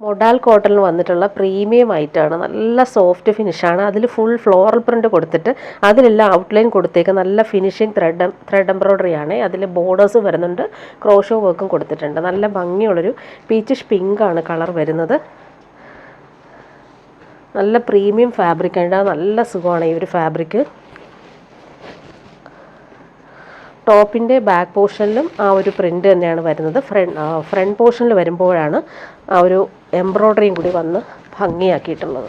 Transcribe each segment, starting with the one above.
Modal കോട്ടണിൽ വന്നിട്ടുള്ള premium ആയിട്ടാണ്. നല്ല സോഫ്റ്റ് ഫിനിഷാണ്. അതിൽ ഫുൾ ഫ്ലോറൽ പ്രിൻ്റ് കൊടുത്തിട്ട് അതിലെല്ലാം ഔട്ട്ലൈൻ കൊടുത്തേക്ക് നല്ല ഫിനിഷിങ് ത്രെഡ് എംബ്രോയ്ഡറി ആണ്. അതിൽ ബോർഡേഴ്സ് വരുന്നുണ്ട്, ക്രോഷോ വർക്കും കൊടുത്തിട്ടുണ്ട്. നല്ല ഭംഗിയുള്ളൊരു പീച്ചിഷ് പിങ്ക് ആണ് കളർ വരുന്നത്. നല്ല പ്രീമിയം ഫാബ്രിക് ആണ്. നല്ല സുഖമാണ് ഈ ഒരു ഫാബ്രിക്. ടോപ്പിൻ്റെ ബാക്ക് പോർഷനിലും ആ ഒരു പ്രിൻ്റ് തന്നെയാണ് വരുന്നത്. ഫ്രണ്ട് പോർഷനിൽ വരുമ്പോഴാണ് ആ ഒരു എംബ്രോയ്ഡറിയും കൂടി വന്ന് ഭംഗിയാക്കിയിട്ടുള്ളത്.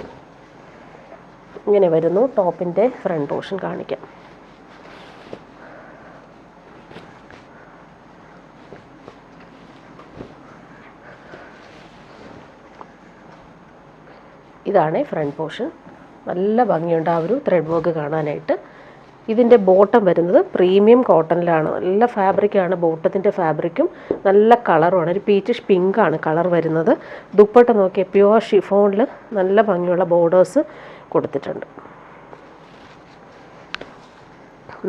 ഇങ്ങനെ വരുന്നു ടോപ്പിൻ്റെ ഫ്രണ്ട് പോർഷൻ. കാണിക്കാം. ഇതാണ് ഫ്രണ്ട് പോർഷൻ. നല്ല ഭംഗിയുണ്ട് ആ ഒരു ത്രെഡ് വർക്ക് കാണാനായിട്ട്. ഇതിൻ്റെ ബോട്ടം വരുന്നത് പ്രീമിയം കോട്ടണിലാണ്. നല്ല ഫാബ്രിക്കാണ്. ബോട്ടത്തിൻ്റെ ഫാബ്രിക്കും നല്ല കളറുമാണ്. ഒരു പീച്ചിഷ് പിങ്ക് ആണ് കളർ വരുന്നത്. ദുപ്പട്ട നോക്കിയ പ്യുവർ ഷിഫോണിൽ നല്ല ഭംഗിയുള്ള ബോർഡേഴ്സ് കൊടുത്തിട്ടുണ്ട്.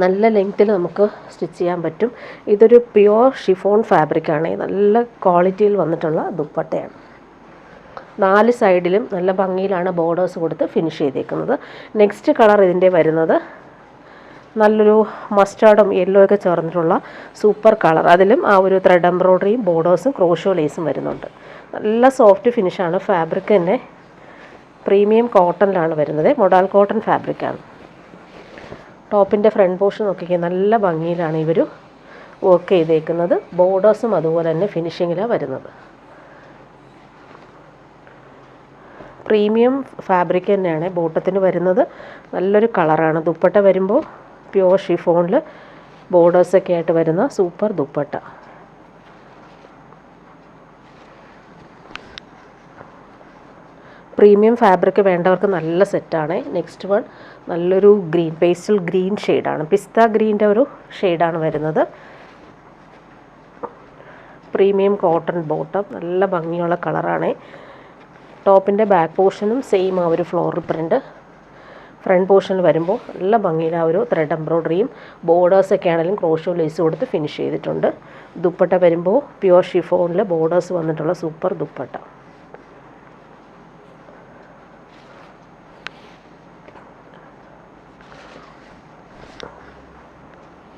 നല്ല ലെങ്ത്തിൽ നമുക്ക് സ്റ്റിച്ച് ചെയ്യാൻ പറ്റും. ഇതൊരു പ്യുവർ ഷിഫോൺ ഫാബ്രിക്കാണ്. നല്ല ക്വാളിറ്റിയിൽ വന്നിട്ടുള്ള ദുപ്പട്ടയാണ്. 4 സൈഡിലും നല്ല ഭംഗിയിലാണ് ബോർഡേഴ്സ് കൊടുത്ത് ഫിനിഷ് ചെയ്തേക്കുന്നത്. നെക്സ്റ്റ് കളർ ഇതിൻ്റെ വരുന്നത് നല്ലൊരു മസ്റ്റാർഡും യെല്ലോ ഒക്കെ ചേർന്നിട്ടുള്ള സൂപ്പർ കളർ. അതിലും ആ ഒരു ത്രെഡ് എംബ്രോയ്ഡറിയും ബോർഡേഴ്സും ക്രോഷോ ലേസും വരുന്നുണ്ട്. നല്ല സോഫ്റ്റ് ഫിനിഷാണ്. ഫാബ്രിക് തന്നെ പ്രീമിയം കോട്ടണിലാണ് വരുന്നത്. മൊഡാൽ കോട്ടൺ ഫാബ്രിക്കാണ്. ടോപ്പിൻ്റെ ഫ്രണ്ട് പോർഷൻ നോക്കിയാൽ നല്ല ഭംഗിയിലാണ് ഇവർ വർക്ക് ചെയ്തേക്കുന്നത്. ബോർഡേഴ്സും അതുപോലെ തന്നെ ഫിനിഷിങ്ങിലാണ് വരുന്നത്. പ്രീമിയം ഫാബ്രിക് തന്നെയാണ് ബോട്ടത്തിന് വരുന്നത്. നല്ലൊരു കളറാണ്. ദുപ്പട്ട വരുമ്പോൾ പ്യുവർ ഷിഫോണിൽ ബോർഡേഴ്സൊക്കെ ആയിട്ട് വരുന്ന സൂപ്പർ ദുപ്പട്ട. പ്രീമിയം ഫാബ്രിക് വേണ്ടവർക്ക് നല്ല സെറ്റാണ്. നെക്സ്റ്റ് വൺ നല്ലൊരു ഗ്രീൻ, പേസ്റ്റൽ ഗ്രീൻ ഷെയ്ഡാണ്. പിസ്ത ഗ്രീൻ്റെ ഒരു ഷെയ്ഡാണ് വരുന്നത്. Premium cotton bottom. നല്ല ഭംഗിയുള്ള കളറാണ്. ടോപ്പിൻ്റെ ബാക്ക് പോർഷനും സെയിം ആ ഒരു ഫ്ലോറൽ പ്രിൻ്റ്. ഫ്രണ്ട് പോർഷനിൽ വരുമ്പോൾ നല്ല ഭംഗിയിൽ ആ ഒരു ത്രെഡ് എംബ്രോയ്ഡറിയും ബോർഡേഴ്സൊക്കെ ആണെങ്കിലും ക്രോഷോ ലേസ് കൊടുത്ത് ഫിനിഷ് ചെയ്തിട്ടുണ്ട്. ദുപ്പട്ട വരുമ്പോൾ പ്യുവർ ഷിഫോണിൽ ബോർഡേഴ്സ് വന്നിട്ടുള്ള സൂപ്പർ ദുപ്പട്ട.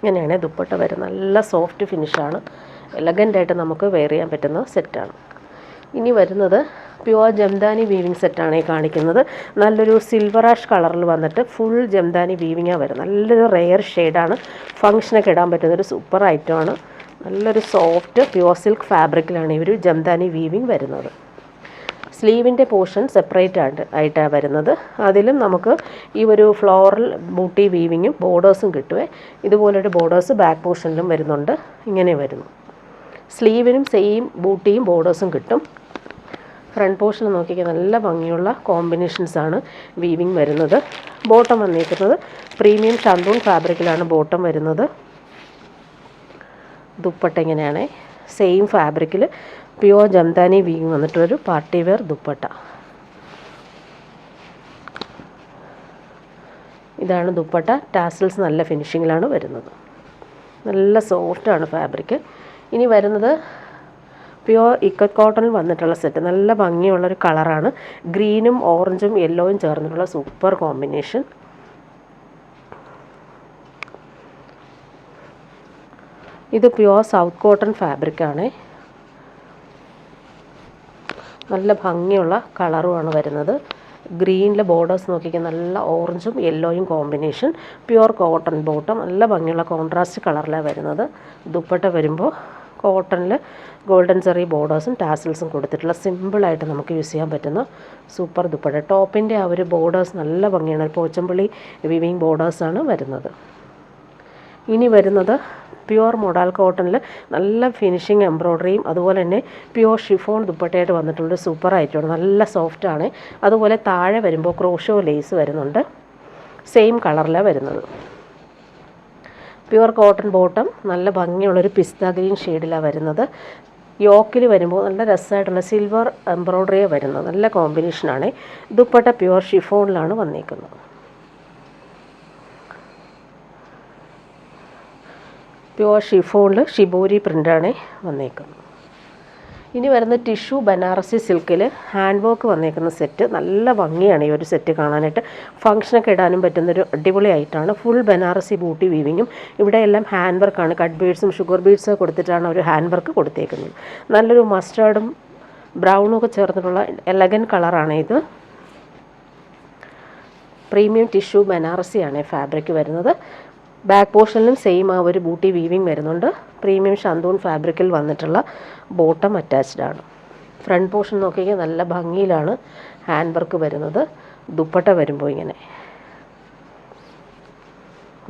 ഇങ്ങനെയാണ് ദുപ്പട്ട വരുന്നത്. നല്ല സോഫ്റ്റ് ഫിനിഷാണ്. എലഗൻ്റായിട്ട് നമുക്ക് വെയർ ചെയ്യാൻ പറ്റുന്ന സെറ്റാണ്. ഇനി വരുന്നത് പ്യുവർ ജംദാനി വീവിങ് സെറ്റാണ് ഈ കാണിക്കുന്നത്. നല്ലൊരു സിൽവർ ആഷ് കളറിൽ വന്നിട്ട് ഫുൾ ജംദാനി വീവിങ്ങാണ് വരുന്നത്. നല്ലൊരു റെയർ ഷെയ്ഡാണ്. ഫങ്ഷനൊക്കെ ഇടാൻ പറ്റുന്നൊരു സൂപ്പർ ഐറ്റമാണ്. നല്ലൊരു സോഫ്റ്റ് പ്യുവർ സിൽക്ക് ഫാബ്രിക്കിലാണ് ഈ ഒരു ജംദാനി വീവിങ് വരുന്നത്. സ്ലീവിൻ്റെ പോർഷൻ സെപ്പറേറ്റ് ആയിട്ടാണ് വരുന്നത്. അതിലും നമുക്ക് ഈ ഒരു ഫ്ലോറൽ ബൂട്ടി വീവിങ്ങും ബോർഡേഴ്സും കിട്ടുവേ. ഇതുപോലൊരു ബോർഡേഴ്സ് ബാക്ക് പോർഷനിലും വരുന്നുണ്ട്. ഇങ്ങനെ വരുന്നു. സ്ലീവിനും സെയിം ബൂട്ടിയും ബോർഡേഴ്സും കിട്ടും. ഫ്രണ്ട് പോർഷനിൽ നോക്കിയാൽ നല്ല ഭംഗിയുള്ള കോമ്പിനേഷൻസാണ് വീവിങ് വരുന്നത്. ബോട്ടം വന്നിരിക്കുന്നത് പ്രീമിയം ഷന്തൂൺ ഫാബ്രിക്കിലാണ് ബോട്ടം വരുന്നത്. ദുപ്പട്ട ഇങ്ങനെയാണ്. സെയിം ഫാബ്രിക്കിൽ പ്യുവർ ജംദാനി വീവിങ് വന്നിട്ടൊരു പാർട്ടി വെയർ ദുപ്പട്ട. ഇതാണ് ദുപ്പട്ട. ടാസൽസ് നല്ല ഫിനിഷിങ്ങിലാണ് വരുന്നത്. നല്ല സോഫ്റ്റാണ് ഫാബ്രിക്. ഇനി വരുന്നത് പ്യുവർ ഇക്കത്ത് കോട്ടണിൽ വന്നിട്ടുള്ള സെറ്റ്. നല്ല ഭംഗിയുള്ളൊരു കളറാണ്. ഗ്രീനും ഓറഞ്ചും യെല്ലോയും ചേർന്നിട്ടുള്ള സൂപ്പർ കോമ്പിനേഷൻ. ഇത് പ്യുവർ സൗത്ത് കോട്ടൺ ഫാബ്രിക്കാണ്. നല്ല ഭംഗിയുള്ള കളറുമാണ് വരുന്നത്. ഗ്രീനിലെ ബോർഡേഴ്സ് നോക്കിയാൽ നല്ല ഓറഞ്ചും യെല്ലോയും കോമ്പിനേഷൻ. Pure cotton bottom. നല്ല ഭംഗിയുള്ള കോൺട്രാസ്റ്റ് കളറിലാണ് വരുന്നത്. ദുപ്പട്ട വരുമ്പോൾ കോട്ടണിൽ ഗോൾഡൻ ചെറി ബോർഡേഴ്സും ടാസൽസും കൊടുത്തിട്ടുള്ള സിമ്പിളായിട്ട് നമുക്ക് യൂസ് ചെയ്യാൻ പറ്റുന്ന സൂപ്പർ ദുപ്പട്ട. ടോപ്പിൻ്റെ ആ ഒരു ബോർഡേഴ്സ് നല്ല ഭംഗിയാണ്. പോച്ചമ്പള്ളി വിവിങ് ബോർഡേഴ്സാണ് വരുന്നത്. ഇനി വരുന്നത് പ്യുവർ മൊഡാൽ കോട്ടണിൽ നല്ല ഫിനിഷിങ് എംബ്രോയ്ഡറിയും അതുപോലെ തന്നെ പ്യുവർ ഷിഫോൺ ദുപ്പട്ടയായിട്ട് വന്നിട്ടുള്ള സൂപ്പർ ആയിട്ടാണ്. നല്ല സോഫ്റ്റാണ്. അതുപോലെ താഴെ വരുമ്പോൾ ക്രോഷോ ലേസ് വരുന്നുണ്ട്. സെയിം കളറിലാണ് വരുന്നത്. Pure cotton bottom. നല്ല ഭംഗിയുള്ളൊരു പിസ്ത ഗ്രീൻ ഷെയ്ഡിലാണ് വരുന്നത്. യോക്കിൽ വരുമ്പോൾ നല്ല രസമായിട്ടുള്ള സിൽവർ എംബ്രോയ്ഡറിയാണ് വരുന്നത്. നല്ല കോമ്പിനേഷനാണ്. ദുപ്പട്ട പ്യുവർ ഷിഫോണിലാണ് വന്നിരിക്കുന്നത്. പ്യുവർ ഷിഫോണിൽ ഷിബോരി പ്രിൻ്റാണ് വന്നേക്കുന്നത്. ഇനി വരുന്ന ടിഷ്യൂ ബനാറസി സിൽക്കിൽ ഹാൻഡ് വർക്ക് വന്നേക്കുന്ന സെറ്റ്. നല്ല ഭംഗിയാണ് ഈ ഒരു സെറ്റ് കാണാനായിട്ട്. ഫംഗ്ഷനൊക്കെ ഇടാനും പറ്റുന്നൊരു അടിപൊളി ആയിട്ടാണ്. ഫുൾ ബനാറസി ബൂട്ടി വീവിങ്ങും ഇവിടെ എല്ലാം ഹാൻഡ് വർക്കാണ്. കട്ട് ബീഡ്സും ഷുഗർ ബീഡ്സും കൊടുത്തിട്ടാണ് ഒരു ഹാൻഡ് വർക്ക് കൊടുത്തേക്കുന്നത്. നല്ലൊരു മസ്റ്റാർഡും ബ്രൗണും ഒക്കെ ചേർന്നിട്ടുള്ള എലഗൻ കളറാണ് ഇത്. പ്രീമിയം ടിഷ്യൂ ബനാറസിയാണ് ഫാബ്രിക് വരുന്നത്. ബാക്ക് പോർഷനിലും സെയിം ആ ഒരു ബൂട്ടി വീവിങ് വരുന്നുണ്ട്. പ്രീമിയം ഷന്തൂൺ ഫാബ്രിക്കിൽ വന്നിട്ടുള്ള ബോട്ടം അറ്റാച്ച്ഡ് ആണ്. ഫ്രണ്ട് പോർഷൻ നോക്കിയാൽ നല്ല ഭംഗിയിലാണ് ഹാൻഡ് വർക്ക് വരുന്നത്. ദുപ്പട്ട വരുമ്പോൾ ഇങ്ങനെ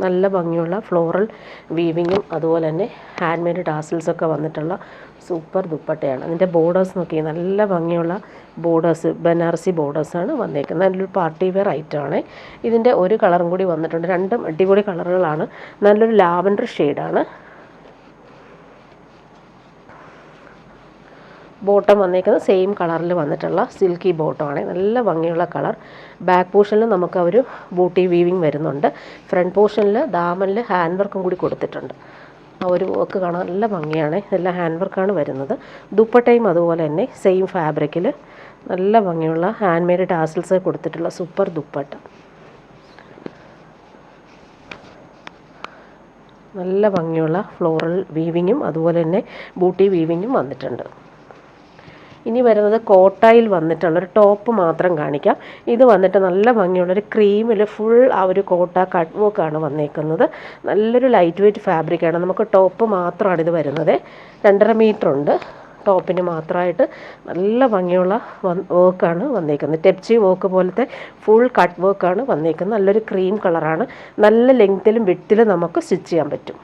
നല്ല ഭംഗിയുള്ള ഫ്ലോറൽ വീവിങ്ങും അതുപോലെ തന്നെ ഹാൻഡ് മെയ്ഡ് ടാസിൽസൊക്കെ വന്നിട്ടുള്ള സൂപ്പർ ദുപ്പട്ടയാണ്. അതിൻ്റെ ബോർഡേഴ്സ് നോക്കിയാൽ നല്ല ഭംഗിയുള്ള ബോർഡേഴ്സ്, ബനാറസി ബോർഡേഴ്സാണ് വന്നേക്കുന്നത്. നല്ലൊരു പാർട്ടി വെയർ ഐറ്റമാണ്. ഇതിൻ്റെ ഒരു കളറും കൂടി വന്നിട്ടുണ്ട്. രണ്ടും അടിപൊളി കളറുകളാണ്. നല്ലൊരു ലാവൻഡർ ഷെയ്ഡാണ്. ബോട്ടം വന്നേക്കുന്നത് സെയിം കളറിൽ വന്നിട്ടുള്ള സിൽക്കി ബോട്ടമാണ്. നല്ല ഭംഗിയുള്ള കളർ. ബാക്ക് പോർഷനിൽ നമുക്ക് ഒരു ബൂട്ടി വീവിങ് വരുന്നുണ്ട്. ഫ്രണ്ട് പോർഷനിൽ ദാമനിൽ ഹാൻഡ് വർക്കും കൂടി കൊടുത്തിട്ടുണ്ട്. ആ ഒരു വർക്ക് കാണാൻ നല്ല ഭംഗിയാണ്. ഇതെല്ലാം ഹാൻഡ് വർക്കാണ് വരുന്നത്. ദുപ്പട്ടയും അതുപോലെ തന്നെ സെയിം ഫാബ്രിക്കിൽ നല്ല ഭംഗിയുള്ള ഹാൻഡ് മെയ്ഡ് ടാസിൽസ് കൊടുത്തിട്ടുള്ള സൂപ്പർ ദുപ്പട്ട. നല്ല ഭംഗിയുള്ള ഫ്ലോറൽ വീവിങ്ങും അതുപോലെ തന്നെ ബൂട്ടി വീവിങ്ങും വന്നിട്ടുണ്ട്. ഇനി വരുന്നത് കോട്ടായിൽ വന്നിട്ടുള്ളൊരു ടോപ്പ് മാത്രം കാണിക്കാം. ഇത് വന്നിട്ട് നല്ല ഭംഗിയുള്ളൊരു ക്രീമിൽ ഫുൾ ആ ഒരു കോട്ട കട്ട് വർക്കാണ് വന്നേക്കുന്നത്. നല്ലൊരു ലൈറ്റ് വെയ്റ്റ് ഫാബ്രിക്കാണ്. നമുക്ക് ടോപ്പ് മാത്രമാണ് ഇത് വരുന്നത്. 2.5 മീറ്റർ ഉണ്ട് ടോപ്പിന് മാത്രമായിട്ട്. നല്ല ഭംഗിയുള്ള വർക്കാണ് വന്നേക്കുന്നത്. ടെപ്ചി വർക്ക് പോലത്തെ ഫുൾ കട്ട് വർക്കാണ് വന്നേക്കുന്നത്. നല്ലൊരു ക്രീം കളറാണ്. നല്ല ലെങ്ത്തിലും വിഡ്ത്തിലും നമുക്ക് സ്റ്റിച്ച് ചെയ്യാൻ പറ്റും.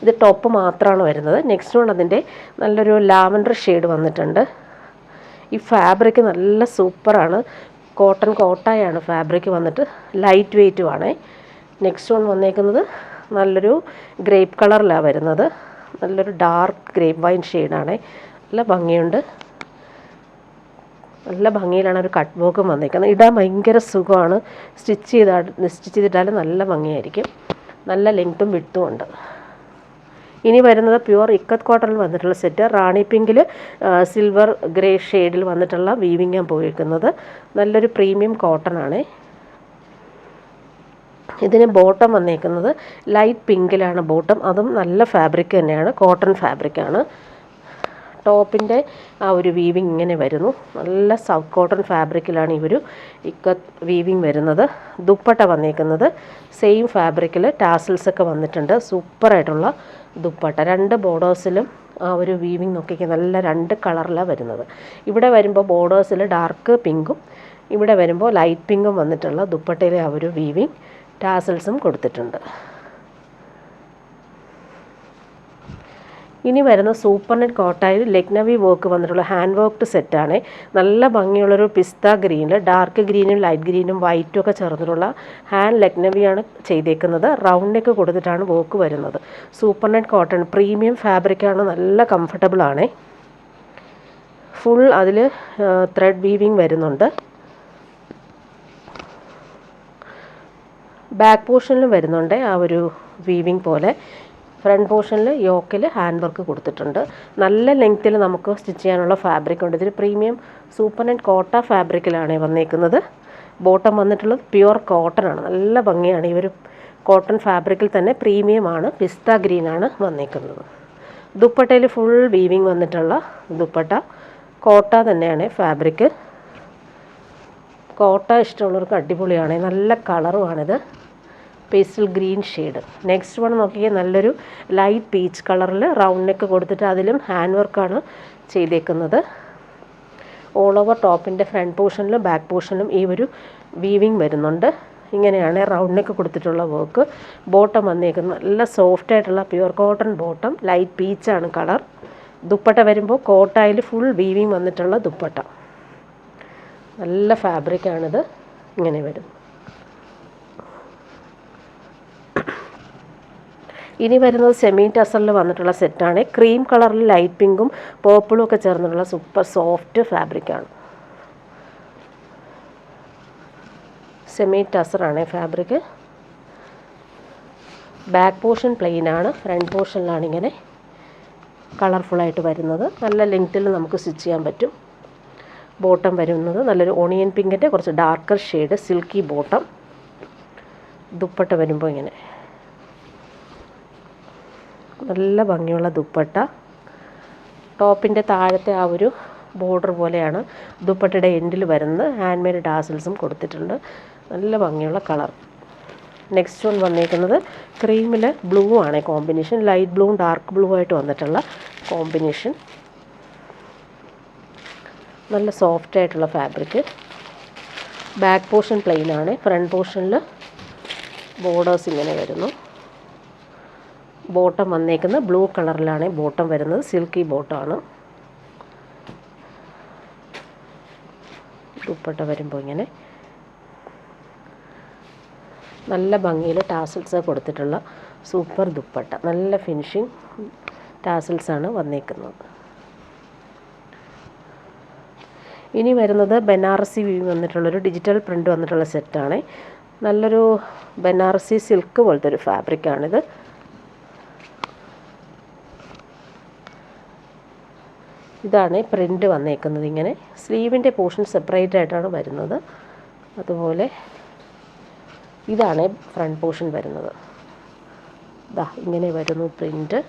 ഇത് ടോപ്പ് മാത്രമാണ് വരുന്നത്. നെക്സ്റ്റ് വൺ അതിൻ്റെ നല്ലൊരു ലാവൻഡർ ഷെയ്ഡ് വന്നിട്ടുണ്ട്. ഈ ഫാബ്രിക് നല്ല സൂപ്പറാണ്. കോട്ടൺ കോട്ടായാണ് ഫാബ്രിക് വന്നിട്ട്. ലൈറ്റ് വെയ്റ്റുമാണ്. നെക്സ്റ്റ് വൺ വന്നേക്കുന്നത് നല്ലൊരു ഗ്രേപ്പ് കളറിലാണ് വരുന്നത്. നല്ലൊരു ഡാർക്ക് ഗ്രേപ്പ് വൈൻ ഷെയ്ഡാണ്. നല്ല ഭംഗിയുണ്ട്. നല്ല ഭംഗിയിലാണ് ഒരു കട്ട് വർക്കും വന്നേക്കുന്നത്. ഇടാൻ ഭയങ്കര സുഖമാണ്. സ്റ്റിച്ച് ചെയ്തിട്ടാലും നല്ല ഭംഗിയായിരിക്കും. നല്ല ലെങ്ത്തും വിഡ്ത്തും ഉണ്ട്. ഇനി വരുന്നത് പ്യുവർ ഇക്കത്ത് കോട്ടണിൽ വന്നിട്ടുള്ള സെറ്റ്. റാണി പിങ്കിൽ സിൽവർ ഗ്രേ ഷെയ്ഡിൽ വന്നിട്ടുള്ള വീവിങ്ങാൻ പോയിരിക്കുന്നത്. നല്ലൊരു പ്രീമിയം കോട്ടൺ ആണ്. ഇതിന് ബോട്ടം വന്നേക്കുന്നത് ലൈറ്റ് പിങ്കിലാണ് ബോട്ടം. അതും നല്ല ഫാബ്രിക് തന്നെയാണ്. കോട്ടൺ ഫാബ്രിക്കാണ്. ടോപ്പിൻ്റെ ആ ഒരു വീവിങ് ഇങ്ങനെ വരുന്നു. നല്ല സൗത്ത് കോട്ടൺ ഫാബ്രിക്കിലാണ് ഈ ഒരു ഇക്കത്ത് വീവിങ് വരുന്നത്. ദുപ്പട്ട വന്നേക്കുന്നത് സെയിം ഫാബ്രിക്കിൽ ടാസിൽസൊക്കെ വന്നിട്ടുണ്ട്. സൂപ്പറായിട്ടുള്ള ദുപ്പട്ട. 2 ബോർഡേഴ്സിലും ആ ഒരു വീവിങ് നോക്കിക്കാൻ നല്ല 2 കളറിലാണ് വരുന്നത്. ഇവിടെ വരുമ്പോൾ ബോർഡേഴ്സിൽ ഡാർക്ക് പിങ്കും ഇവിടെ വരുമ്പോൾ ലൈറ്റ് പിങ്കും വന്നിട്ടുള്ള ദുപ്പട്ടയിലെ ആ ഒരു വീവിങ് ടാസിൽസും കൊടുത്തിട്ടുണ്ട്. ഇനി വരുന്ന സൂപ്പർ നെറ്റ് കോട്ടായിൽ ലക്നവി വർക്ക് വന്നിട്ടുള്ള ഹാൻഡ് വർക്ക്ഡ് സെറ്റാണ്. നല്ല ഭംഗിയുള്ളൊരു പിസ്ത ഗ്രീനിൽ ഡാർക്ക് ഗ്രീനും ലൈറ്റ് ഗ്രീനും വൈറ്റും ഒക്കെ ചേർന്നിട്ടുള്ള ഹാൻഡ് ലക്നവിയാണ് ചെയ്തേക്കുന്നത്. റൗണ്ട് നെക്ക് കൊടുത്തിട്ടാണ് വർക്ക് വരുന്നത്. സൂപ്പർ നെറ്റ് കോട്ടൺ പ്രീമിയം ഫാബ്രിക്കാണ്. നല്ല കംഫർട്ടബിൾ ആണ്. ഫുൾ അതിൽ ത്രെഡ് വീവിങ് വരുന്നുണ്ട്. ബാക്ക് പോർഷനിലും വരുന്നുണ്ട് ആ ഒരു വീവിങ് പോലെ. ഫ്രണ്ട് പോർഷനിൽ യോക്കിൽ ഹാൻഡ് വർക്ക് കൊടുത്തിട്ടുണ്ട്. നല്ല ലെങ്ത്തിൽ നമുക്ക് സ്റ്റിച്ച് ചെയ്യാനുള്ള ഫാബ്രിക് ഉണ്ട്. ഇതിൽ പ്രീമിയം സൂപ്പർ നെറ്റ് കോട്ട ഫാബ്രിക്കിലാണ് വന്നേക്കുന്നത്. ബോട്ടം വന്നിട്ടുള്ളത് പ്യുവർ കോട്ടൺ ആണ്. നല്ല ഭംഗിയാണ്. ഈ ഒരു കോട്ടൺ ഫാബ്രിക്കിൽ തന്നെ പ്രീമിയമാണ്. പിസ്ത ഗ്രീനാണ് വന്നേക്കുന്നത്. ദുപ്പട്ടയിൽ ഫുൾ വീവിങ് വന്നിട്ടുള്ള ദുപ്പട്ട. കോട്ട തന്നെയാണ് ഫാബ്രിക്. കോട്ട ഇഷ്ടമുള്ളവർക്ക് അടിപൊളിയാണ്. നല്ല കളറുമാണിത്. Pastel green shade. Next one നോക്കിയാൽ നല്ലൊരു ലൈറ്റ് പീച്ച് കളറിൽ റൗണ്ട് നെക്ക് കൊടുത്തിട്ട് അതിലും ഹാൻഡ് വർക്കാണ് ചെയ്തേക്കുന്നത്. ഓൾ ഓവർ ടോപ്പിൻ്റെ ഫ്രണ്ട് പോർഷനിലും ബാക്ക് പോർഷനിലും ഈ ഒരു വീവിങ് വരുന്നുണ്ട്. ഇങ്ങനെയാണ് റൗണ്ട് നെക്ക് കൊടുത്തിട്ടുള്ള വർക്ക്. ബോട്ടം വന്നേക്കുന്നത് നല്ല സോഫ്റ്റ് ആയിട്ടുള്ള പ്യുവർ കോട്ടൺ ബോട്ടം. ലൈറ്റ് പീച്ചാണ് കളർ. ദുപ്പട്ട വരുമ്പോൾ കോട്ടായിൽ ഫുൾ വീവിങ് വന്നിട്ടുള്ള ദുപ്പട്ട. നല്ല ഫാബ്രിക്കാണിത്. ഇങ്ങനെ വരും. ഇനി വരുന്നത് സെമി ടസറിൽ വന്നിട്ടുള്ള സെറ്റാണ്. ക്രീം കളറിൽ ലൈറ്റ് പിങ്കും പേർപ്പിളും ഒക്കെ ചേർന്നിട്ടുള്ള സൂപ്പർ സോഫ്റ്റ് ഫാബ്രിക്കാണ്. സെമി ടസറാണ് ഫാബ്രിക്. ബാക്ക് പോർഷൻ പ്ലെയിൻ ആണ്. ഫ്രണ്ട് പോർഷനിലാണ് ഇങ്ങനെ കളർഫുള്ളായിട്ട് വരുന്നത്. നല്ല ലെങ്ത്തിൽ നമുക്ക് സ്റ്റിച്ച് ചെയ്യാൻ പറ്റും. ബോട്ടം വരുന്നത് നല്ലൊരു ഓണിയൻ പിങ്കിൻ്റെ കുറച്ച് darker shade silky bottom. Dupatta വരുമ്പോൾ ഇങ്ങനെ നല്ല ഭംഗിയുള്ള ദുപ്പട്ട. ടോപ്പിൻ്റെ താഴത്തെ ആ ഒരു ബോർഡർ പോലെയാണ് ദുപ്പട്ടയുടെ എൻഡിൽ വരുന്നത്. ഹാൻഡ് മെയ്ഡ് ടാസൽസും കൊടുത്തിട്ടുണ്ട്. നല്ല ഭംഗിയുള്ള കളർ. നെക്സ്റ്റ് വൺ വന്നിരിക്കുന്നത് ക്രീമിൽ ബ്ലൂ ആണ് കോമ്പിനേഷൻ. ലൈറ്റ് ബ്ലൂവും ഡാർക്ക് ബ്ലൂ ആയിട്ട് വന്നിട്ടുള്ള കോമ്പിനേഷൻ. നല്ല സോഫ്റ്റ് ആയിട്ടുള്ള ഫാബ്രിക്. ബാക്ക് പോർഷൻ പ്ലെയിൻ ആണ്. ഫ്രണ്ട് പോർഷനിൽ ബോർഡേഴ്സ് ഇങ്ങനെ വരുന്നു. ബോട്ടം വന്നേക്കുന്നത് ബ്ലൂ കളറിലാണ് ബോട്ടം വരുന്നത്. സിൽക്കി ബോട്ടമാണ്. ദുപ്പട്ട വരുമ്പോൾ ഇങ്ങനെ നല്ല ഭംഗിയിൽ ടാസൽസ് കൊടുത്തിട്ടുള്ള സൂപ്പർ ദുപ്പട്ട. നല്ല ഫിനിഷിങ് ടാസൽസാണ് വന്നേക്കുന്നത്. ഇനി വരുന്നത് ബനാറസി വീവ് വന്നിട്ടുള്ളൊരു ഡിജിറ്റൽ പ്രിൻ്റ് വന്നിട്ടുള്ള സെറ്റാണ്. നല്ലൊരു ബനാറസി സിൽക്ക് പോലത്തെ ഒരു ഫാബ്രിക്കാണിത്. ഇതാണ് പ്രിൻ്റ് വന്നേക്കുന്നത്. ഇങ്ങനെ സ്ലീവിൻ്റെ പോർഷൻ സെപ്പറേറ്റ് ആയിട്ടാണ് വരുന്നത്. അതുപോലെ ഇതാണ് ഫ്രണ്ട് പോർഷൻ വരുന്നത്. ഇതാ ഇങ്ങനെ വരുന്നു പ്രിൻ്റ്.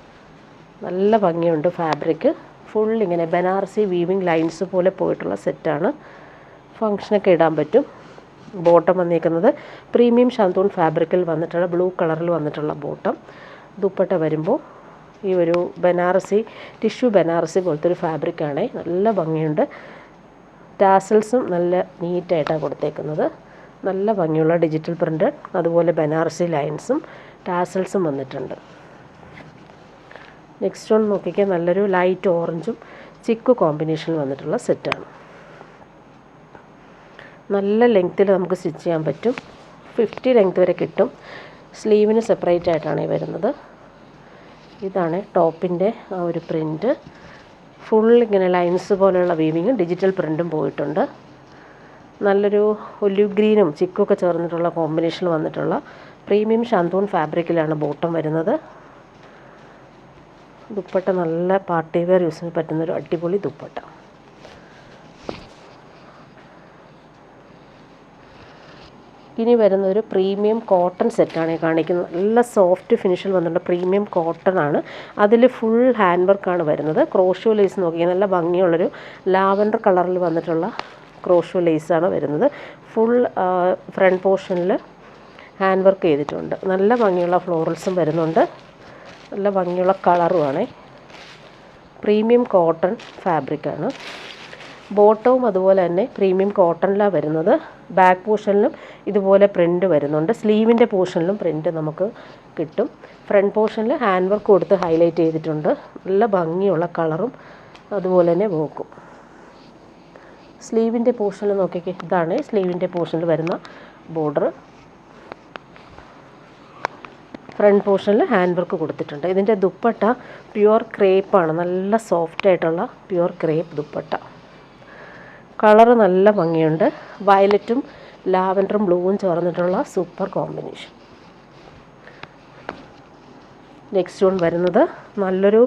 നല്ല ഭംഗിയുണ്ട് ഫാബ്രിക്. ഫുൾ ഇങ്ങനെ ബനാറസി വീവിങ് ലൈൻസ് പോലെ പോയിട്ടുള്ള സെറ്റാണ്. ഫങ്ഷനൊക്കെ ഇടാൻ പറ്റും. ബോട്ടം വന്നിരിക്കുന്നത് പ്രീമിയം ഷാന്തൂൺ ഫാബ്രിക്കിൽ വന്നിട്ടുള്ള ബ്ലൂ കളറിൽ വന്നിട്ടുള്ള ബോട്ടം. ദുപ്പട്ട വരുമ്പോൾ ഈ ഒരു ബനാറസി ടിഷ്യൂ ബനാറസി പോലത്തെ ഒരു ഫാബ്രിക്കാണ്. നല്ല ഭംഗിയുണ്ട്. ടാസൽസും നല്ല നീറ്റായിട്ടാണ് കൊടുത്തേക്കുന്നത്. നല്ല ഭംഗിയുള്ള ഡിജിറ്റൽ പ്രിൻ്റ്, അതുപോലെ ബനാറസി ലൈൻസും ടാസൽസും വന്നിട്ടുണ്ട്. നെക്സ്റ്റ് വൺ നോക്കിക്കാൻ നല്ലൊരു ലൈറ്റ് ഓറഞ്ചും ചിക്കു കോമ്പിനേഷനിൽ വന്നിട്ടുള്ള സെറ്റാണ്. നല്ല ലെങ്ത്തിൽ നമുക്ക് സ്റ്റിച്ച് ചെയ്യാൻ പറ്റും. 50 ലെങ്ത് വരെ കിട്ടും. സ്ലീവിന് സെപ്പറേറ്റ് ആയിട്ടാണ് വരുന്നത്. ഇതാണ് ടോപ്പിൻ്റെ ആ ഒരു പ്രിൻ്റ്. ഫുൾ ഇങ്ങനെ ലൈൻസ് പോലെയുള്ള വീവിങ്ങും ഡിജിറ്റൽ പ്രിൻറ്റും പോയിട്ടുണ്ട്. നല്ലൊരു ഒലിവ് ഗ്രീനും ചിക്കുമൊക്കെ ചേർന്നിട്ടുള്ള കോമ്പിനേഷനിൽ വന്നിട്ടുള്ള പ്രീമിയം ഷാന്തൂൺ ഫാബ്രിക്കിലാണ് ബോട്ടം വരുന്നത്. ദുപ്പട്ട നല്ല പാർട്ടി വെയർ യൂസിന് പറ്റുന്നൊരു അടിപൊളി ദുപ്പട്ട. ഇനി വരുന്നൊരു പ്രീമിയം കോട്ടൺ സെറ്റാണ് കാണിക്കുന്നത്. നല്ല സോഫ്റ്റ് ഫിനിഷിൽ വന്നിട്ടുണ്ട്. പ്രീമിയം കോട്ടൺ ആണ്. അതിൽ ഫുൾ ഹാൻഡ് വർക്കാണ് വരുന്നത്. ക്രോഷോ ലേസ് നോക്കിയാൽ നല്ല ഭംഗിയുള്ളൊരു ലാവൻഡർ കളറിൽ വന്നിട്ടുള്ള ക്രോഷോ ലേസാണ് വരുന്നത്. ഫുൾ ഫ്രണ്ട് പോർഷനിൽ ഹാൻഡ് വർക്ക് ചെയ്തിട്ടുണ്ട്. നല്ല ഭംഗിയുള്ള ഫ്ലോറൽസും വരുന്നുണ്ട്. നല്ല ഭംഗിയുള്ള കളറുമാണ്. Premium cotton ഫാബ്രിക്കാണ്. ബോട്ടവും അതുപോലെ തന്നെ പ്രീമിയം കോട്ടണിലാണ് വരുന്നത്. ബാക്ക് പോർഷനിലും ഇതുപോലെ പ്രിൻ്റ് വരുന്നുണ്ട്. സ്ലീവിൻ്റെ പോർഷനിലും പ്രിൻ്റ് നമുക്ക് കിട്ടും. ഫ്രണ്ട് പോർഷനിൽ ഹാൻഡ് വർക്ക് കൊടുത്ത് ഹൈലൈറ്റ് ചെയ്തിട്ടുണ്ട്. നല്ല ഭംഗിയുള്ള കളറും അതുപോലെ തന്നെ വോക്കും. സ്ലീവിൻ്റെ പോർഷനിൽ നോക്കിക്കേ, ഇതാണ് സ്ലീവിൻ്റെ പോർഷനിൽ വരുന്ന ബോർഡർ. ഫ്രണ്ട് പോർഷനിൽ ഹാൻഡ് വർക്ക് കൊടുത്തിട്ടുണ്ട്. ഇതിൻ്റെ ദുപ്പട്ട പ്യുവർ ക്രേപ്പാണ്. നല്ല സോഫ്റ്റ് ആയിട്ടുള്ള പ്യുവർ ക്രേപ്പ് ദുപ്പട്ട. കളറ് നല്ല ഭംഗിയുണ്ട്. വയലറ്റും ലാവൻഡറും ബ്ലൂവും ചേർന്നിട്ടുള്ള സൂപ്പർ കോമ്പിനേഷൻ. നെക്സ്റ്റ് വൺ വരുന്നത് നല്ലൊരു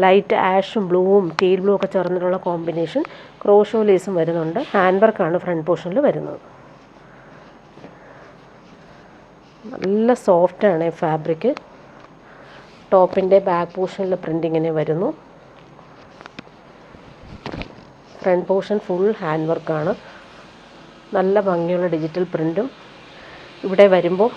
ലൈറ്റ് ആഷും ബ്ലൂവും ടീൽ ബ്ലൂ ഒക്കെ ചേർന്നിട്ടുള്ള കോമ്പിനേഷൻ. ക്രോഷോ ലേസും വരുന്നുണ്ട്. ഹാൻഡ് വർക്കാണ് ഫ്രണ്ട് പോർഷനിൽ വരുന്നത്. നല്ല സോഫ്റ്റാണ് ഫാബ്രിക്. ടോപ്പിൻ്റെ ബാക്ക് പോർഷനിൽ പ്രിൻ്റ് ഇങ്ങനെ വരുന്നു. ഫ്രണ്ട് പോർഷൻ ഫുൾ ഹാൻഡ് വർക്കാണ്. നല്ല ഭംഗിയുള്ള ഡിജിറ്റൽ പ്രിൻറ്റും ഇവിടെ വരുമ്പോൾ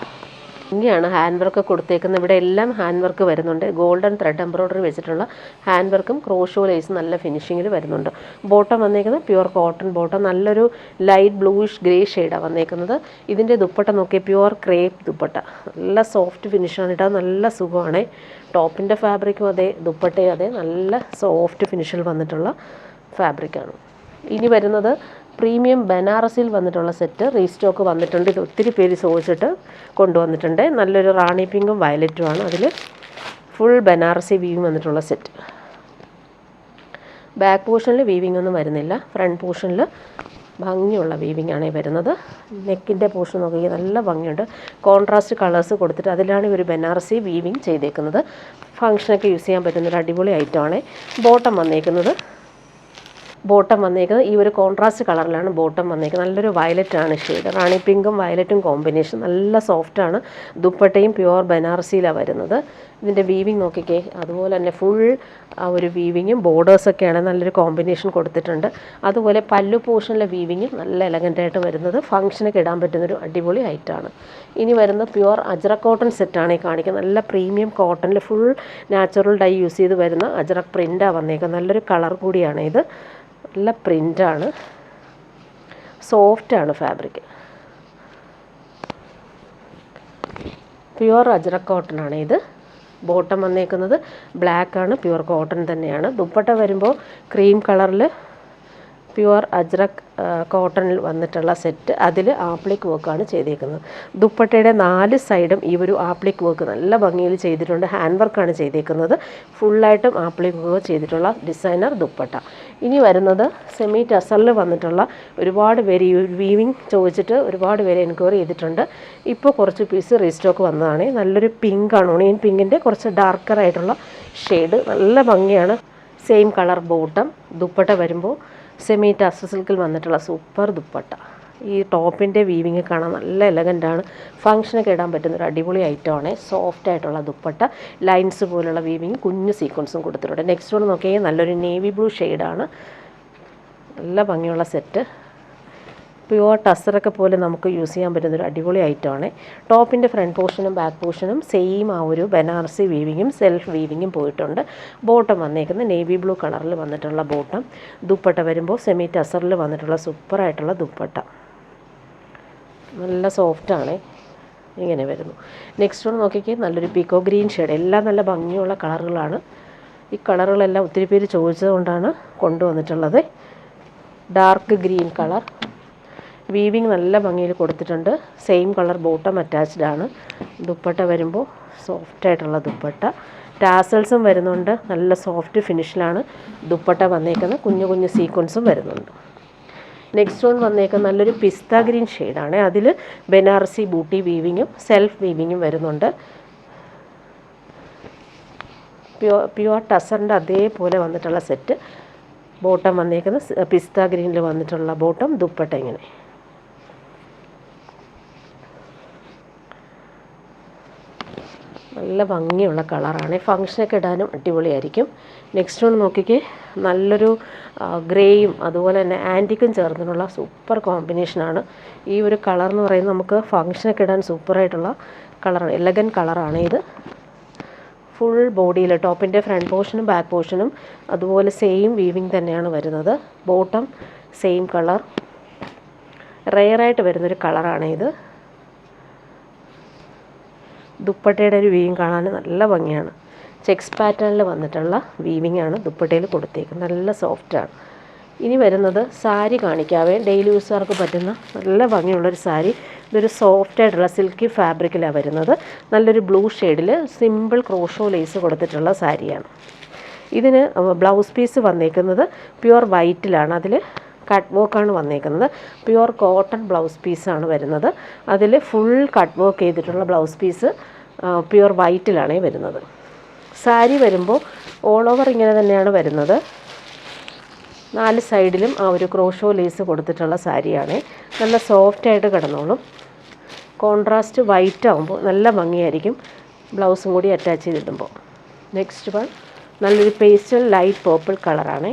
ഇങ്ങനെയാണ് ഹാൻഡ് വർക്ക് കൊടുത്തേക്കുന്നത്. ഇവിടെ എല്ലാം ഹാൻഡ് വർക്ക് വരുന്നുണ്ട്. ഗോൾഡൻ ത്രെഡ് എംബ്രോയ്ഡറി വെച്ചിട്ടുള്ള ഹാൻഡ് വർക്കും ക്രോഷോ ലേസും നല്ല ഫിനിഷിങ്ങിൽ വരുന്നുണ്ട്. ബോട്ടം വന്നേക്കുന്നത് പ്യുവർ കോട്ടൺ ബോട്ടം. നല്ലൊരു ലൈറ്റ് ബ്ലൂയിഷ് ഗ്രേ ഷെയ്ഡാണ് വന്നേക്കുന്നത്. ഇതിൻ്റെ ദുപ്പട്ട നോക്കിയാൽ പ്യുവർ ക്രേപ്പ് ദുപ്പട്ട. നല്ല സോഫ്റ്റ് ഫിനിഷാണ്. ഇട്ടാൽ നല്ല സുഖമാണ്. ടോപ്പിൻ്റെ ഫാബ്രിക്കും അതെ, ദുപ്പട്ടയും അതെ, നല്ല സോഫ്റ്റ് ഫിനിഷിൽ വന്നിട്ടുള്ള ഫാബ്രിക്കാണ്. ഇനി വരുന്നത് പ്രീമിയം ബനാറസിൽ വന്നിട്ടുള്ള സെറ്റ് റീസ്റ്റോക്ക് വന്നിട്ടുണ്ട്. ഇത് ഒത്തിരി പേര് ചോദിച്ചിട്ട് കൊണ്ടുവന്നിട്ടുണ്ട്. നല്ലൊരു റാണി പിങ്കും വയലറ്റുമാണ്. അതിൽ ഫുൾ ബനാറസി വീവിങ് വന്നിട്ടുള്ള സെറ്റ്. ബാക്ക് പോർഷനിൽ വീവിങ് ഒന്നും വരുന്നില്ല. ഫ്രണ്ട് പോർഷനിൽ ഭംഗിയുള്ള വീവിംഗ് ആണ് വരുന്നത്. നെക്കിൻ്റെ പോർഷൻ നോക്കി നല്ല ഭംഗിയുണ്ട്. കോൺട്രാസ്റ്റ് കളേഴ്സ് കൊടുത്തിട്ട് അതിലാണ് ഒരു ബനാറസി വീവിംഗ് ചെയ്തേക്കുന്നത്. ഫംഗ്ഷനൊക്കെ യൂസ് ചെയ്യാൻ പറ്റുന്നൊരു അടിപൊളി ഐറ്റമാണ്. ബോട്ടം വന്നേക്കുന്നത് ഈ ഒരു കോൺട്രാസ്റ്റ് കളറിലാണ് ബോട്ടം വന്നേക്കുന്നത്. നല്ലൊരു വയലറ്റാണ് ഷെയ്ഡ്. റാണി പിങ്കും വയലറ്റും കോമ്പിനേഷൻ, നല്ല സോഫ്റ്റാണ്. ദുപ്പട്ടയും പ്യുവർ ബനാറസിയിലാണ് വരുന്നത്. ഇതിൻ്റെ വീവിങ് നോക്കിക്കേ, അതുപോലെ തന്നെ ഫുൾ ആ ഒരു വീവിങ്ങും ബോർഡേഴ്സൊക്കെയാണ് നല്ലൊരു കോമ്പിനേഷൻ കൊടുത്തിട്ടുണ്ട്. അതുപോലെ പല്ലു പോർഷനിലെ വീവിങ്ങും നല്ല എലഗൻ്റായിട്ട് വരുന്നത്. ഫംഗ്ഷനൊക്കെ ഇടാൻ പറ്റുന്നൊരു അടിപൊളി ഐറ്റമാണ്. ഇനി വരുന്ന പ്യുവർ അജ്രക് കോട്ടൺ സെറ്റാണ് ഈ കാണിക്കുന്നത്. നല്ല പ്രീമിയം കോട്ടണിൽ ഫുൾ നാച്ചുറൽ ഡൈ യൂസ് ചെയ്ത് വരുന്ന അജ്രക് പ്രിൻ്റാണ് വന്നേക്കുന്നത്. നല്ലൊരു കളർ കൂടിയാണ് ഇത്. നല്ല പ്രിൻ്റാണ്, സോഫ്റ്റാണ് ഫാബ്രിക്. പ്യുവർ അജ്രക് കോട്ടൺ ആണ് ഇത്. ബോട്ടം വന്നേക്കുന്നത് ബ്ലാക്കാണ്, പ്യുവർ കോട്ടൺ തന്നെയാണ്. ദുപ്പട്ട വരുമ്പോൾ ക്രീം കളറിൽ പ്യുവർ അജ്രക് കോട്ടണിൽ വന്നിട്ടുള്ള സെറ്റ്. അതിൽ ആപ്ലിക് വർക്കാണ് ചെയ്തേക്കുന്നത്. ദുപ്പട്ടയുടെ 4 സൈഡും ഈ ഒരു ആപ്ലിക് വർക്ക് നല്ല ഭംഗിയിൽ ചെയ്തിട്ടുണ്ട്. ഹാൻഡ് വർക്കാണ് ചെയ്തേക്കുന്നത്. ഫുള്ളായിട്ടും ആപ്ലിക് വർക്ക് ചെയ്തിട്ടുള്ള ഡിസൈനർ ദുപ്പട്ട. ഇനി വരുന്നത് സെമി ടസറിൽ വന്നിട്ടുള്ള ഒരുപാട് പേര് ഈ വീവിങ് ചോദിച്ചിട്ട് ഒരുപാട് പേര് എൻക്വയറി ചെയ്തിട്ടുണ്ട്. ഇപ്പോൾ കുറച്ച് പീസ് റീസ്റ്റോക്ക് വന്നതാണ്. നല്ലൊരു പിങ്കാണ്, ഓണിയൻ പിങ്കിൻ്റെ കുറച്ച് ഡാർക്കറായിട്ടുള്ള ഷെയ്ഡ്. നല്ല ഭംഗിയാണ്. Same colour bottom. ദുപ്പട്ട വരുമ്പോൾ സെമി ടസർ സിൽക്കിൽ വന്നിട്ടുള്ള സൂപ്പർ ദുപ്പട്ട. ഈ ടോപ്പിൻ്റെ വീവിങ് കാണാൻ നല്ല എലഗൻ്റാണ്. ഫംഗ്ഷനൊക്കെ ഇടാൻ പറ്റുന്നൊരു അടിപൊളി ഐറ്റമാണ്. സോഫ്റ്റായിട്ടുള്ള ദുപ്പട്ട, ലൈൻസ് പോലുള്ള വീവിങ്, കുഞ്ഞു സീക്വൻസും കൊടുത്തിട്ടുണ്ട്. നെക്സ്റ്റ് വൺ നോക്കിയാൽ നല്ലൊരു നേവി ബ്ലൂ ഷെയ്ഡാണ്. നല്ല ഭംഗിയുള്ള സെറ്റ്. പ്യുവർ ടസറൊക്കെ പോലെ നമുക്ക് യൂസ് ചെയ്യാൻ പറ്റുന്നൊരു അടിപൊളി ഐറ്റമാണ്. ടോപ്പിൻ്റെ ഫ്രണ്ട് പോർഷനും ബാക്ക് പോർഷനും സെയിം ആ ഒരു ബനാറസി വീവിങ്ങും സെൽഫ് വീവിങ്ങും പോയിട്ടുണ്ട്. ബോട്ടം വന്നേക്കുന്നത് നേവി ബ്ലൂ കളറിൽ വന്നിട്ടുള്ള ബോട്ടം. ദുപ്പട്ട വരുമ്പോൾ സെമി ടസറിൽ വന്നിട്ടുള്ള സൂപ്പറായിട്ടുള്ള ദുപ്പട്ട. നല്ല സോഫ്റ്റാണ്, ഇങ്ങനെ വരുന്നു. നെക്സ്റ്റ് വൺ നോക്കിക്കേ, നല്ലൊരു പീക്കോ ഗ്രീൻ ഷെയ്ഡ്. എല്ലാം നല്ല ഭംഗിയുള്ള കളറുകളാണ്. ഈ കളറുകളെല്ലാം ഒത്തിരി പേര് ചോദിച്ചതുകൊണ്ടാണ് കൊണ്ടുവന്നിട്ടുള്ളത്. Dark green colour. വീവിങ് നല്ല ഭംഗിയിൽ കൊടുത്തിട്ടുണ്ട്. സെയിം കളർ ബോട്ടം അറ്റാച്ച്ഡ് ആണ്. ദുപ്പട്ട വരുമ്പോൾ സോഫ്റ്റായിട്ടുള്ള ദുപ്പട്ട. ടാസൽസും വരുന്നുണ്ട്. നല്ല സോഫ്റ്റ് ഫിനിഷിലാണ് ദുപ്പട്ട വന്നേക്കുന്നത്. കുഞ്ഞു കുഞ്ഞു സീക്വൻസും വരുന്നുണ്ട്. നെക്സ്റ്റ് വൺ വന്നേക്കുന്നത് നല്ലൊരു പിസ്ത ഗ്രീൻ ഷെയ്ഡാണ്. അതിൽ ബനാറസി ബൂട്ടി വീവിങ്ങും സെൽഫ് വീവിങ്ങും വരുന്നുണ്ട്. പ്യുവർ ടസറിൻ്റെ അതേപോലെ വന്നിട്ടുള്ള സെറ്റ്. ബോട്ടം വന്നേക്കുന്നത് പിസ്ത ഗ്രീനിൽ വന്നിട്ടുള്ള ബോട്ടം. ദുപ്പട്ട ഇങ്ങനെ നല്ല ഭംഗിയുള്ള കളറാണ്. ഫംഗ്ഷനൊക്കെ ഇടാനും അടിപൊളിയായിരിക്കും. നെക്സ്റ്റ് വൺ നോക്കിക്കേ, നല്ലൊരു ഗ്രേയും അതുപോലെ തന്നെ ആൻറ്റിക്കും ചേർന്നിട്ടുള്ള സൂപ്പർ കോമ്പിനേഷനാണ്. ഈ ഒരു കളർ എന്ന് പറയുന്നത് നമുക്ക് ഫംഗ്ഷനൊക്കെ ഇടാൻ സൂപ്പറായിട്ടുള്ള കളറാണ്. എലഗൻ കളറാണ് ഇത്. ഫുൾ ബോഡിയിൽ ടോപ്പിൻ്റെ ഫ്രണ്ട് പോർഷനും ബാക്ക് പോർഷനും അതുപോലെ സെയിം വീവിങ് തന്നെയാണ് വരുന്നത്. Bottom same colour. റെയറായിട്ട് വരുന്നൊരു കളറാണ് ഇത്. ദുപ്പട്ടയുടെ ഒരു വീവിങ് കാണാൻ നല്ല ഭംഗിയാണ്. ചെക്സ് പാറ്റേണിൽ വന്നിട്ടുള്ള വീവിങ് ആണ് ദുപ്പട്ടയിൽ കൊടുത്തേക്കുന്നത്. നല്ല സോഫ്റ്റാണ്. ഇനി വരുന്നത് സാരി കാണിക്കാവേ. ഡെയിലി യൂസുകാർക്ക് പറ്റുന്ന നല്ല ഭംഗിയുള്ളൊരു സാരി. ഇതൊരു സോഫ്റ്റായിട്ടുള്ള സിൽക്കി ഫാബ്രിക്കിലാണ് വരുന്നത്. നല്ലൊരു ബ്ലൂ ഷെയ്ഡിൽ സിമ്പിൾ ക്രോഷോ ലേസ് കൊടുത്തിട്ടുള്ള സാരിയാണ്. ഇതിന് ബ്ലൗസ് പീസ് വന്നേക്കുന്നത് പ്യുവർ വൈറ്റിലാണ്. അതിൽ കട്ട് വർക്കാണ് വന്നേക്കുന്നത്. പ്യുവർ കോട്ടൺ ബ്ലൗസ് പീസാണ് വരുന്നത്. അതിൽ ഫുൾ കട്ട് വർക്ക് ചെയ്തിട്ടുള്ള ബ്ലൗസ് പീസ് പ്യുവർ വൈറ്റിലാണ് വരുന്നത്. സാരി വരുമ്പോൾ ഓൾ ഓവർ ഇങ്ങനെ തന്നെയാണ് വരുന്നത്. 4 സൈഡിലും ആ ഒരു ക്രോഷോ ലേസ് കൊടുത്തിട്ടുള്ള സാരിയാണ്. നല്ല സോഫ്റ്റായിട്ട് കിടന്നോളും. കോൺട്രാസ്റ്റ് വൈറ്റ് ആകുമ്പോൾ നല്ല ഭംഗിയായിരിക്കും ബ്ലൗസും കൂടി അറ്റാച്ച് ചെയ്തിടുമ്പോൾ. നെക്സ്റ്റ് വൺ നല്ലൊരു പേസ്റ്റൽ ലൈറ്റ് പേർപ്പിൾ കളറാണ്.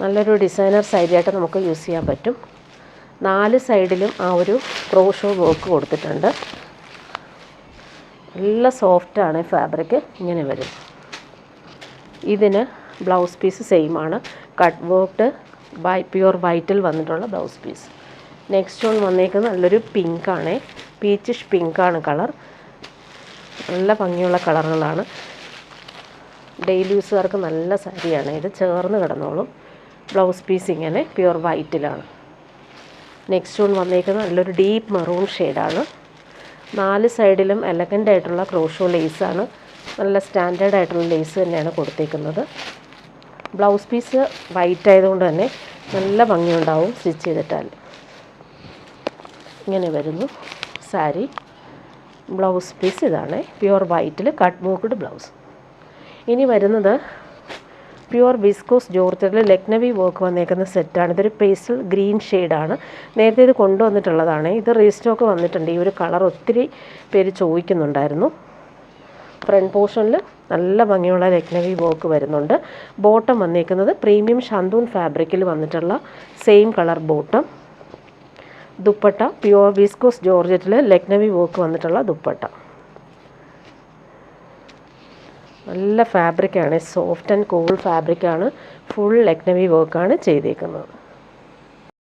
നല്ലൊരു ഡിസൈനർ സാരിയായിട്ട് നമുക്ക് യൂസ് ചെയ്യാൻ പറ്റും. 4 സൈഡിലും ആ ഒരു ക്രോഷോ വർക്ക് കൊടുത്തിട്ടുണ്ട്. നല്ല സോഫ്റ്റാണ് ഫാബ്രിക്. ഇങ്ങനെ വരും. ഇതിന് ബ്ലൗസ് പീസ് സെയിം ആണ്. കട്ട് വർക്ക്ഡ് പ്യുവർ വൈറ്റിൽ വന്നിട്ടുള്ള ബ്ലൗസ് പീസ്. നെക്സ്റ്റ് വൺ വന്നേക്കുന്നത് നല്ലൊരു പിങ്കാണ്. Peachish പിങ്കാണ് colour. നല്ല ഭംഗിയുള്ള കളറുകളാണ്. ഡെയിലി യൂസുകാർക്ക് നല്ല സാരിയാണ് ഇത്. ചേർന്ന് കിടന്നോളും. ബ്ലൗസ് പീസ് ഇങ്ങനെ പ്യുവർ വൈറ്റിലാണ്. നെക്സ്റ്റ് വൺ വന്നേക്കുന്നത് നല്ലൊരു ഡീപ്പ് മെറൂൺ ഷെയ്ഡാണ്. 4 സൈഡിലും എലഗൻ്റ് ആയിട്ടുള്ള ക്രോഷോ ലേസാണ്. നല്ല സ്റ്റാൻഡേർഡ് ആയിട്ടുള്ള ലേസ് തന്നെയാണ് കൊടുത്തേക്കുന്നത്. ബ്ലൗസ് പീസ് വൈറ്റ് ആയതുകൊണ്ട് തന്നെ നല്ല ഭംഗിയുണ്ടാവും സ്റ്റിച്ച് ചെയ്തിട്ടാൽ. ഇങ്ങനെ വരുന്നു സാരി. ബ്ലൗസ് പീസ് ഇതാണ്, പ്യുവർ വൈറ്റിൽ കട്ട് വർക്ക്ഡ് ബ്ലൗസ്. ഇനി വരുന്നത് പ്യുവർ വിസ്കോസ് ജോർജറ്റിൽ ലക്നവി വർക്ക് വന്നേക്കുന്ന സെറ്റാണ്. ഇതൊരു പേസ്റ്റൽ ഗ്രീൻ ഷെയ്ഡാണ്. നേരത്തെ ഇത് കൊണ്ടുവന്നിട്ടുള്ളതാണ്. ഇത് റീസ്റ്റോക്ക് വന്നിട്ടുണ്ട്. ഈ ഒരു കളർ ഒത്തിരി പേര് ചോദിക്കുന്നുണ്ടായിരുന്നു. ഫ്രണ്ട് പോർഷനിൽ നല്ല ഭംഗിയുള്ള ലക്നവി വർക്ക് വരുന്നുണ്ട്. ബോട്ടം വന്നേക്കുന്നത് പ്രീമിയം ഷന്തൂൺ ഫാബ്രിക്കിൽ വന്നിട്ടുള്ള same colour bottom. Dupatta pure viscose ജോർജറ്റിൽ ലക്നവി വർക്ക് വന്നിട്ടുള്ള ദുപ്പട്ട. നല്ല ഫാബ്രിക്കാണ്, സോഫ്റ്റ് ആൻഡ് കൂൾ ഫാബ്രിക്കാണ്. ഫുൾ ലക്നവി വർക്കാണ് ചെയ്തേക്കുന്നത്.